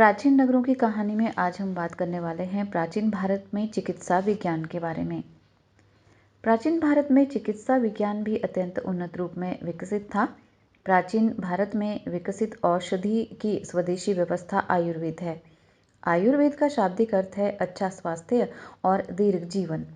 प्राचीन नगरों की कहानी में आज हम बात करने वाले हैं प्राचीन भारत में चिकित्सा विज्ञान के बारे में। प्राचीन भारत में चिकित्सा विज्ञान भी अत्यंत उन्नत रूप में विकसित था। प्राचीन भारत में विकसित औषधि की स्वदेशी व्यवस्था आयुर्वेद है। आयुर्वेद का शाब्दिक अर्थ है अच्छा स्वास्थ्य और दीर्घ जीवन।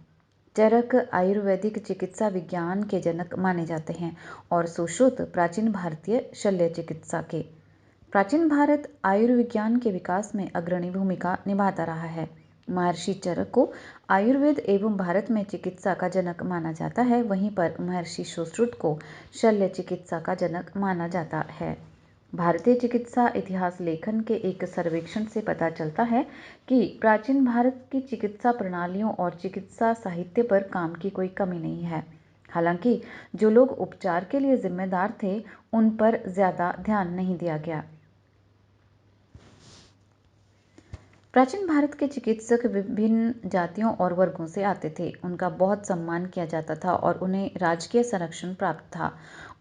चरक आयुर्वेदिक चिकित्सा विज्ञान के जनक माने जाते हैं और सुश्रुत प्राचीन भारतीय शल्य चिकित्सा के। प्राचीन भारत आयुर्विज्ञान के विकास में अग्रणी भूमिका निभाता रहा है। महर्षि चरक को आयुर्वेद एवं भारत में चिकित्सा का जनक माना जाता है, वहीं पर महर्षि सुश्रुत को शल्य चिकित्सा का जनक माना जाता है। भारतीय चिकित्सा इतिहास लेखन के एक सर्वेक्षण से पता चलता है कि प्राचीन भारत की चिकित्सा प्रणालियों और चिकित्सा साहित्य पर काम की कोई कमी नहीं है। हालांकि जो लोग उपचार के लिए जिम्मेदार थे उन पर ज्यादा ध्यान नहीं दिया गया। प्राचीन भारत के चिकित्सक विभिन्न जातियों और वर्गों से आते थे। उनका बहुत सम्मान किया जाता था और उन्हें राजकीय संरक्षण प्राप्त था।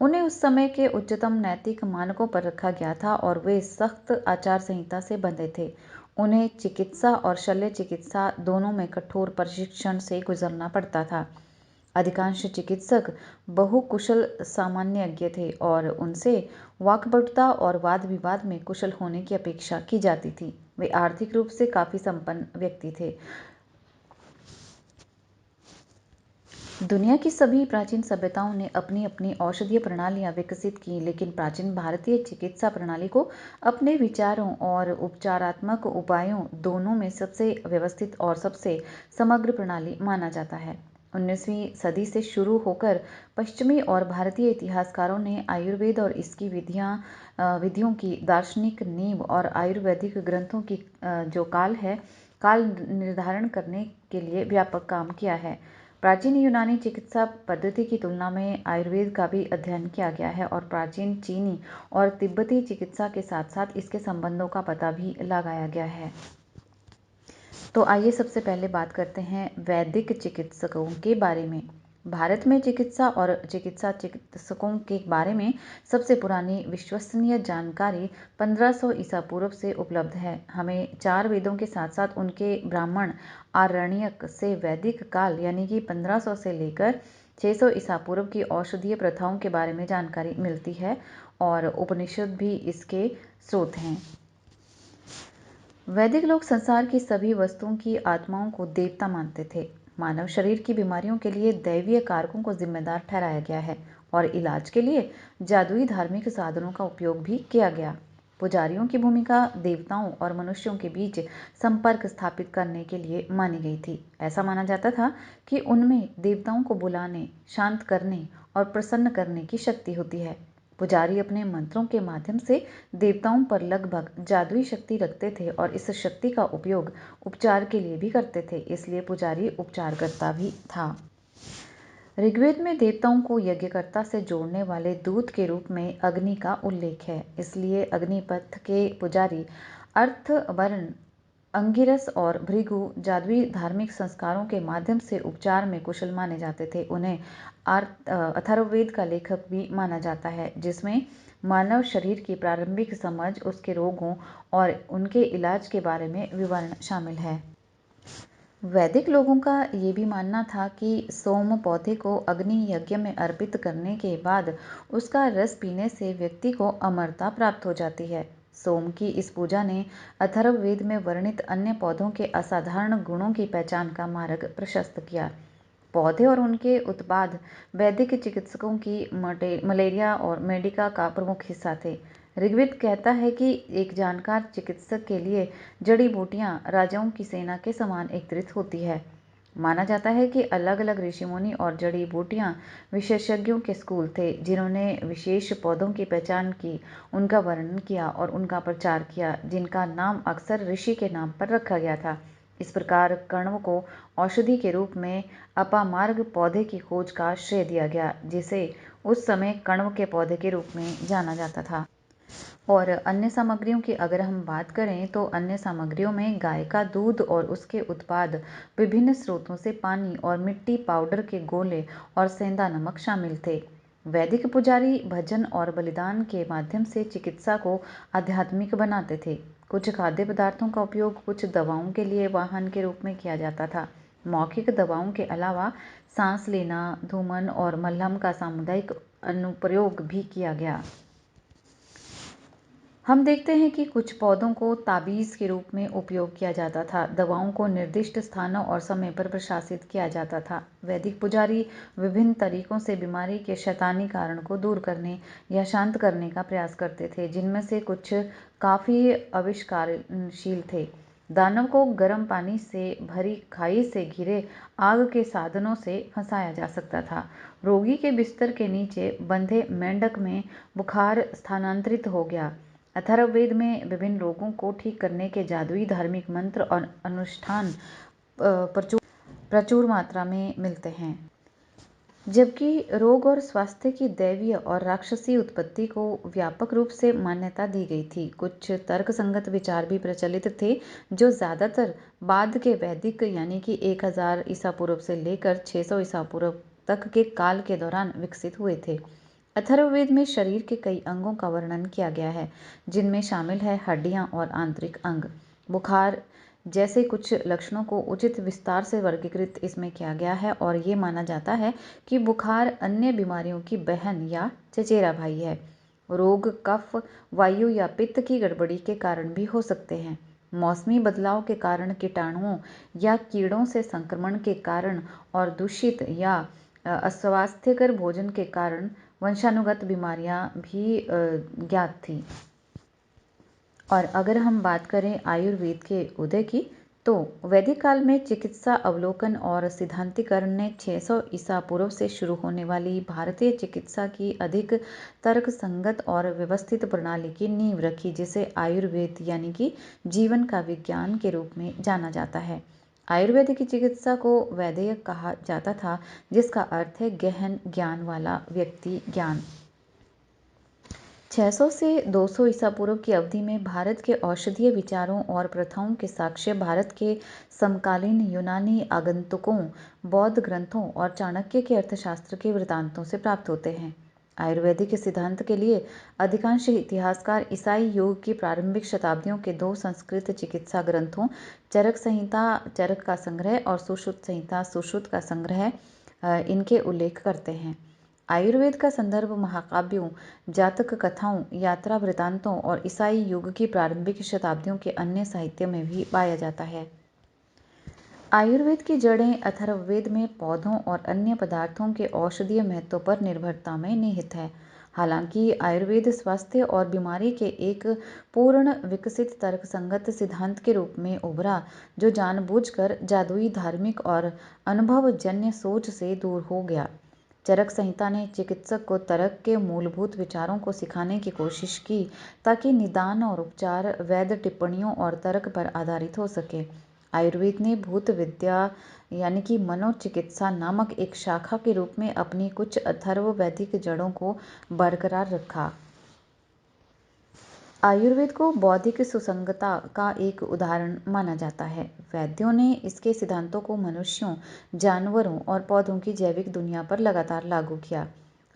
उन्हें उस समय के उच्चतम नैतिक मानकों पर रखा गया था और वे सख्त आचार संहिता से बंधे थे। उन्हें चिकित्सा और शल्य चिकित्सा दोनों में कठोर प्रशिक्षण से गुजरना पड़ता था। अधिकांश चिकित्सक बहुकुशल सामान्यज्ञ थे और उनसे वाक्पटुता और वाद विवाद में कुशल होने की अपेक्षा की जाती थी। वे आर्थिक रूप से काफी संपन्न व्यक्ति थे। दुनिया की सभी प्राचीन सभ्यताओं ने अपनी अपनी औषधीय प्रणालियां विकसित की, लेकिन प्राचीन भारतीय चिकित्सा प्रणाली को अपने विचारों और उपचारात्मक उपायों दोनों में सबसे व्यवस्थित और सबसे समग्र प्रणाली माना जाता है। 19वीं सदी से शुरू होकर पश्चिमी और भारतीय इतिहासकारों ने आयुर्वेद और इसकी विधियों की दार्शनिक नींव और आयुर्वेदिक ग्रंथों की जो काल निर्धारण करने के लिए व्यापक काम किया है। प्राचीन यूनानी चिकित्सा पद्धति की तुलना में आयुर्वेद का भी अध्ययन किया गया है और प्राचीन चीनी और तिब्बती चिकित्सा के साथ साथ इसके संबंधों का पता भी लगाया गया है। तो आइए सबसे पहले बात करते हैं वैदिक चिकित्सकों के बारे में। भारत में चिकित्सा और चिकित्सा चिकित्सकों के बारे में सबसे पुरानी विश्वसनीय जानकारी 1500 ईसा पूर्व से उपलब्ध है। हमें 4 वेदों के साथ साथ उनके ब्राह्मण आरण्यक से वैदिक काल यानी कि 1500 से लेकर 600 ईसा पूर्व की औषधीय प्रथाओं के बारे में जानकारी मिलती है और उपनिषद भी इसके स्रोत हैं। वैदिक लोग संसार की सभी वस्तुओं की आत्माओं को देवता मानते थे। मानव शरीर की बीमारियों के लिए दैवीय कारकों को जिम्मेदार ठहराया गया है और इलाज के लिए जादुई धार्मिक साधनों का उपयोग भी किया गया। पुजारियों की भूमिका देवताओं और मनुष्यों के बीच संपर्क स्थापित करने के लिए मानी गई थी। ऐसा माना जाता था कि उनमें देवताओं को बुलाने, शांत करने और प्रसन्न करने की शक्ति होती है। पुजारी अपने मंत्रों के माध्यम से देवताओं पर लगभग जादुई शक्ति रखते थे और इस शक्ति का उपयोग उपचार के लिए भी करते थे, इसलिए पुजारी उपचारकर्ता भी था। ऋग्वेद में देवताओं को यज्ञकर्ता से जोड़ने वाले दूत के रूप में अग्नि का उल्लेख है, इसलिए अग्निपथ के पुजारी अर्थवर्ण, अंगिरस और भृगु जादुई धार्मिक संस्कारों के माध्यम से उपचार में कुशल माने जाते थे। उन्हें अथर्ववेद का लेखक भी माना जाता है, जिसमें मानव शरीर की प्रारंभिक समझ, उसके रोगों और उनके इलाज के बारे में विवरण शामिल है। वैदिक लोगों का ये भी मानना था कि सोम पौधे को अग्नि यज्ञ में अर्पित करने के बाद उसका रस पीने से व्यक्ति को अमरता प्राप्त हो जाती है। सोम की इस पूजा ने अथर्ववेद में वर्णित अन्य पौधों के असाधारण गुणों की पहचान का मार्ग प्रशस्त किया। पौधे और उनके उत्पाद वैदिक चिकित्सकों की मलेरिया और मेडिका का प्रमुख हिस्सा थे। ऋग्वेद कहता है कि एक जानकार चिकित्सक के लिए जड़ी बूटियां राजाओं की सेना के समान एकत्रित होती है। माना जाता है कि अलग अलग ऋषि-मुनि और जड़ी बूटियां विशेषज्ञों के स्कूल थे, जिन्होंने विशेष पौधों की पहचान की, उनका वर्णन किया और उनका प्रचार किया, जिनका नाम अक्सर ऋषि के नाम पर रखा गया था। इस प्रकार कण्व को औषधि के रूप में अपामार्ग पौधे की खोज का श्रेय दिया गया, जिसे उस समय कण्व के पौधे के रूप में जाना जाता था। और अन्य सामग्रियों की अगर हम बात करें तो अन्य सामग्रियों में गाय का दूध और उसके उत्पाद, विभिन्न स्रोतों से पानी और मिट्टी, पाउडर के गोले और सेंधा नमक शामिल थे। वैदिक पुजारी भजन और बलिदान के माध्यम से चिकित्सा को आध्यात्मिक बनाते थे। कुछ खाद्य पदार्थों का उपयोग कुछ दवाओं के लिए वाहन के रूप में किया जाता था। मौखिक दवाओं के अलावा सांस लेना, धूमन और मलहम का सामुदायिक अनुप्रयोग भी किया गया। हम देखते हैं कि कुछ पौधों को ताबीज़ के रूप में उपयोग किया जाता था। दवाओं को निर्दिष्ट स्थानों और समय पर प्रशासित किया जाता था। वैदिक पुजारी विभिन्न तरीकों से बीमारी के शैतानी कारण को दूर करने या शांत करने का प्रयास करते थे, जिनमें से कुछ काफ़ी आविष्कारशील थे। दानव को गर्म पानी से भरी खाई से घिरे आग के साधनों से फंसाया जा सकता था। रोगी के बिस्तर के नीचे बंधे मेंढक में बुखार स्थानांतरित हो गया। अथर्ववेद में विभिन्न रोगों को ठीक करने के जादुई धार्मिक मंत्र और अनुष्ठान प्रचुर प्रचुर मात्रा में मिलते हैं। जबकि रोग और स्वास्थ्य की दैवीय और राक्षसी उत्पत्ति को व्यापक रूप से मान्यता दी गई थी, कुछ तर्कसंगत विचार भी प्रचलित थे जो ज़्यादातर बाद के वैदिक यानी कि 1000 ईसा पूर्व से लेकर 600 ईसा पूर्व तक के काल के दौरान विकसित हुए थे। अथर्ववेद में शरीर के कई अंगों का वर्णन किया गया है, जिनमें शामिल है हड्डियां और आंतरिक अंग। बुखार जैसे कुछ लक्षणों को उचित विस्तार से वर्गीकृत इसमें किया गया है और ये माना जाता है कि बुखार अन्य बीमारियों की बहन या चचेरा भाई है। रोग कफ, वायु या पित्त की गड़बड़ी के कारण भी हो सकते हैं। मौसमी बदलाव के कारण, कीटाणुओं या कीड़ों से संक्रमण के कारण और दूषित या अस्वास्थ्यकर भोजन के कारण वंशानुगत बीमारियां भी ज्ञात थी। और अगर हम बात करें आयुर्वेद के उदय की, तो वैदिक काल में चिकित्सा अवलोकन और सिद्धांतीकरण ने 600 ईसा पूर्व से शुरू होने वाली भारतीय चिकित्सा की अधिक तर्कसंगत और व्यवस्थित प्रणाली की नींव रखी, जिसे आयुर्वेद यानी कि जीवन का विज्ञान के रूप में जाना जाता है। आयुर्वेद की चिकित्सा को वैद्य कहा जाता था, जिसका अर्थ है गहन ज्ञान वाला व्यक्ति, ज्ञान। 600 से 200 ईसा पूर्व की अवधि में भारत के औषधीय विचारों और प्रथाओं के साक्ष्य भारत के समकालीन यूनानी आगंतुकों, बौद्ध ग्रंथों और चाणक्य के अर्थशास्त्र के वृत्तांतों से प्राप्त होते हैं। आयुर्वेदिक सिद्धांत के लिए अधिकांश इतिहासकार ईसाई युग की प्रारंभिक शताब्दियों के दो संस्कृत चिकित्सा ग्रंथों, चरक संहिता चरक का संग्रह और सुश्रुत संहिता सुश्रुत का संग्रह, इनके उल्लेख करते हैं। आयुर्वेद का संदर्भ महाकाव्यों, जातक कथाओं, यात्रा वृतांतों और ईसाई युग की प्रारंभिक शताब्दियों के अन्य साहित्य में भी पाया जाता है। आयुर्वेद की जड़ें अथर्ववेद में पौधों और अन्य पदार्थों के औषधीय महत्व पर निर्भरता में निहित है। हालांकि आयुर्वेद स्वास्थ्य और बीमारी के एक पूर्ण विकसित तर्कसंगत सिद्धांत के रूप में उभरा, जो जानबूझकर जादुई धार्मिक और अनुभवजन्य सोच से दूर हो गया। चरक संहिता ने चिकित्सक को तर्क के मूलभूत विचारों को सिखाने की कोशिश की, ताकि निदान और उपचार वैध टिप्पणियों और तर्क पर आधारित हो सके। आयुर्वेद ने भूत विद्या यानी कि मनोचिकित्सा नामक एक शाखा के रूप में अपनी कुछ अथर्व वैदिक जड़ों को बरकरार रखा। आयुर्वेद को बौद्धिक सुसंगतता का एक उदाहरण माना जाता है। वैद्यों ने इसके सिद्धांतों को मनुष्यों, जानवरों और पौधों की जैविक दुनिया पर लगातार लागू किया।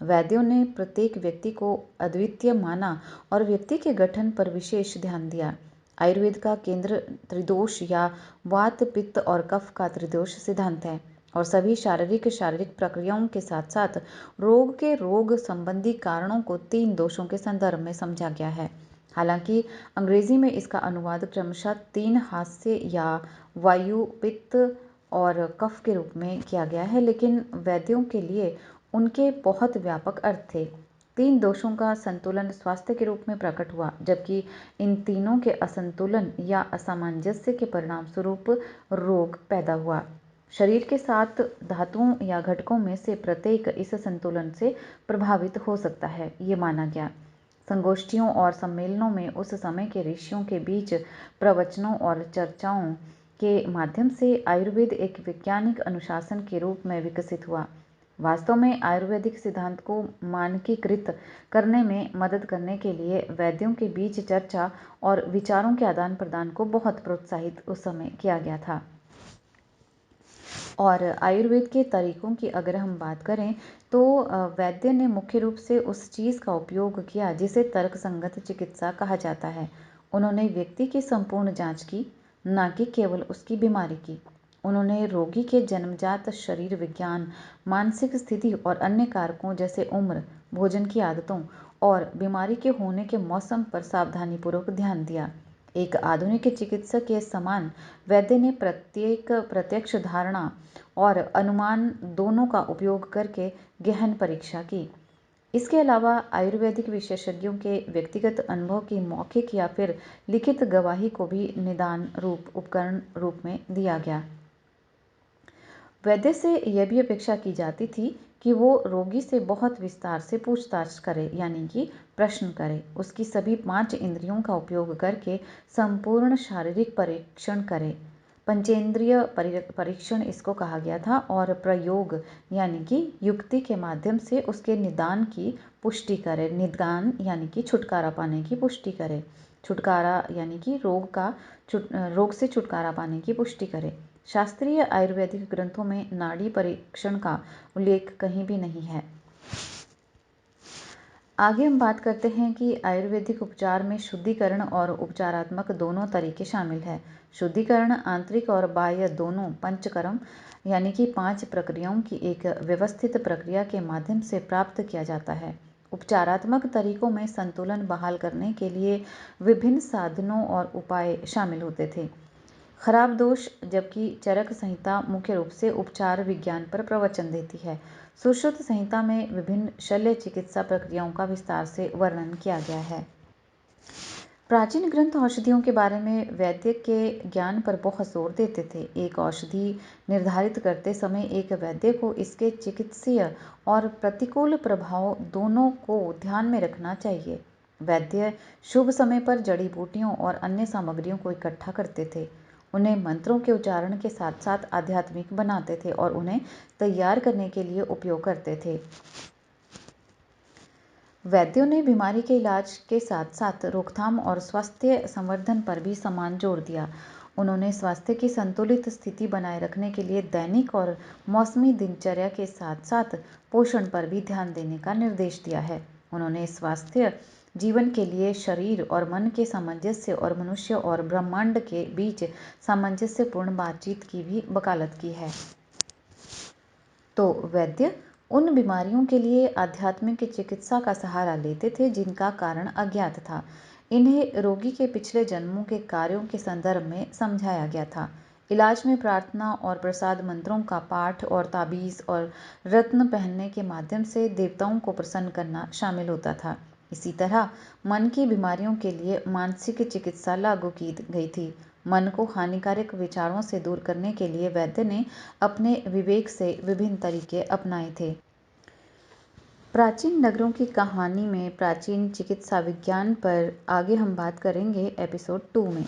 वैद्यों ने प्रत्येक व्यक्ति को अद्वितीय माना और व्यक्ति के गठन पर विशेष ध्यान दिया। आयुर्वेद का केंद्र त्रिदोष या वात, पित्त और कफ का त्रिदोष सिद्धांत है और सभी शारीरिक प्रक्रियाओं के साथ साथ रोग के रोग संबंधी कारणों को 3 दोषों के संदर्भ में समझा गया है। हालांकि अंग्रेजी में इसका अनुवाद क्रमशः 3 हास्य या वायु, पित्त और कफ के रूप में किया गया है, लेकिन वैद्यों के लिए उनके बहुत व्यापक अर्थ थे। 3 दोषों का संतुलन स्वास्थ्य के रूप में प्रकट हुआ, जबकि इन तीनों के असंतुलन या असामंजस्य के परिणाम स्वरूप रोग पैदा हुआ। शरीर के 7 धातुओं या घटकों में से प्रत्येक इस संतुलन से प्रभावित हो सकता है, ये माना गया। संगोष्ठियों और सम्मेलनों में उस समय के ऋषियों के बीच प्रवचनों और चर्चाओं के माध्यम से आयुर्वेद एक वैज्ञानिक अनुशासन के रूप में विकसित हुआ। वास्तव में आयुर्वेदिक सिद्धांत को मानकीकृत करने में मदद करने के लिए वैद्यों के बीच चर्चा और विचारों के आदान प्रदान को बहुत प्रोत्साहित उस समय किया गया था। और आयुर्वेद के तरीकों की अगर हम बात करें, तो वैद्य ने मुख्य रूप से उस चीज़ का उपयोग किया जिसे तर्कसंगत चिकित्सा कहा जाता है। उन्होंने व्यक्ति की संपूर्ण जांच की, न कि केवल उसकी बीमारी की। उन्होंने रोगी के जन्मजात शरीर विज्ञान, मानसिक स्थिति और अन्य कारकों जैसे उम्र, भोजन की आदतों और बीमारी के होने के मौसम पर सावधानीपूर्वक ध्यान दिया। एक आधुनिक चिकित्सक के समान वैद्य ने प्रत्यक्ष धारणा और अनुमान दोनों का उपयोग करके गहन परीक्षा की। इसके अलावा आयुर्वेदिक विशेषज्ञों के व्यक्तिगत अनुभव की मौखिक या फिर लिखित गवाही को भी निदान उपकरण रूप में दिया गया। वैद्य से यह भी अपेक्षा की जाती थी कि वो रोगी से बहुत विस्तार से पूछताछ करे, यानी कि प्रश्न करे, उसकी सभी 5 इंद्रियों का उपयोग करके संपूर्ण शारीरिक परीक्षण करे। पंचेंद्रिय परीक्षण इसको कहा गया था, और प्रयोग यानी कि युक्ति के माध्यम से उसके निदान की पुष्टि करे। निदान यानी कि छुटकारा पाने की पुष्टि करे। छुटकारा यानी कि रोग से छुटकारा पाने की पुष्टि करे। शास्त्रीय आयुर्वेदिक ग्रंथों में नाड़ी परीक्षण का उल्लेख कहीं भी नहीं है। आगे हम बात करते हैं कि आयुर्वेदिक उपचार में शुद्धिकरण और उपचारात्मक दोनों तरीके शामिल हैं। शुद्धिकरण आंतरिक और बाह्य दोनों पंचकर्म यानी कि 5 प्रक्रियाओं की एक व्यवस्थित प्रक्रिया के माध्यम से प्राप्त किया जाता है। उपचारात्मक तरीकों में संतुलन बहाल करने के लिए विभिन्न साधनों और उपाय शामिल होते थे। खराब दोष, जबकि चरक संहिता मुख्य रूप से उपचार विज्ञान पर प्रवचन देती है। सुश्रुत संहिता में विभिन्न शल्य चिकित्सा प्रक्रियाओं का विस्तार से वर्णन किया गया है। प्राचीन ग्रंथ औषधियों के बारे में वैद्य के ज्ञान पर बहुत जोर देते थे। एक औषधि निर्धारित करते समय एक वैद्य को इसके चिकित्सीय और प्रतिकूल प्रभाव दोनों को ध्यान में रखना चाहिए। वैद्य शुभ समय पर जड़ी बूटियों और अन्य सामग्रियों को इकट्ठा करते थे, उन्हें मंत्रों के उच्चारण के साथ साथ आध्यात्मिक बनाते थे और उन्हें तैयार करने के लिए उपयोग करते थे। वैद्यों ने बीमारी के इलाज के साथ साथ रोकथाम और स्वास्थ्य संवर्धन पर भी समान जोर दिया। उन्होंने स्वास्थ्य की संतुलित स्थिति बनाए रखने के लिए दैनिक और मौसमी दिनचर्या के साथ साथ पोषण पर भी ध्यान देने का निर्देश दिया है। उन्होंने स्वास्थ्य जीवन के लिए शरीर और मन के सामंजस्य और मनुष्य और ब्रह्मांड के बीच सामंजस्यपूर्ण बातचीत की भी वकालत की है। तो वैद्य उन बीमारियों के लिए आध्यात्मिक चिकित्सा का सहारा लेते थे जिनका कारण अज्ञात था। इन्हें रोगी के पिछले जन्मों के कार्यों के संदर्भ में समझाया गया था। इलाज में प्रार्थना और प्रसाद मंत्रों का पाठ और ताबीज और रत्न पहनने के माध्यम से देवताओं को प्रसन्न करना शामिल होता था। इसी तरह मन की बीमारियों के लिए मानसिक चिकित्सा लागू की गई थी। मन को हानिकारक विचारों से दूर करने के लिए वैद्य ने अपने विवेक से विभिन्न तरीके अपनाए थे। प्राचीन नगरों की कहानी में प्राचीन चिकित्सा विज्ञान पर आगे हम बात करेंगे एपिसोड 2 में।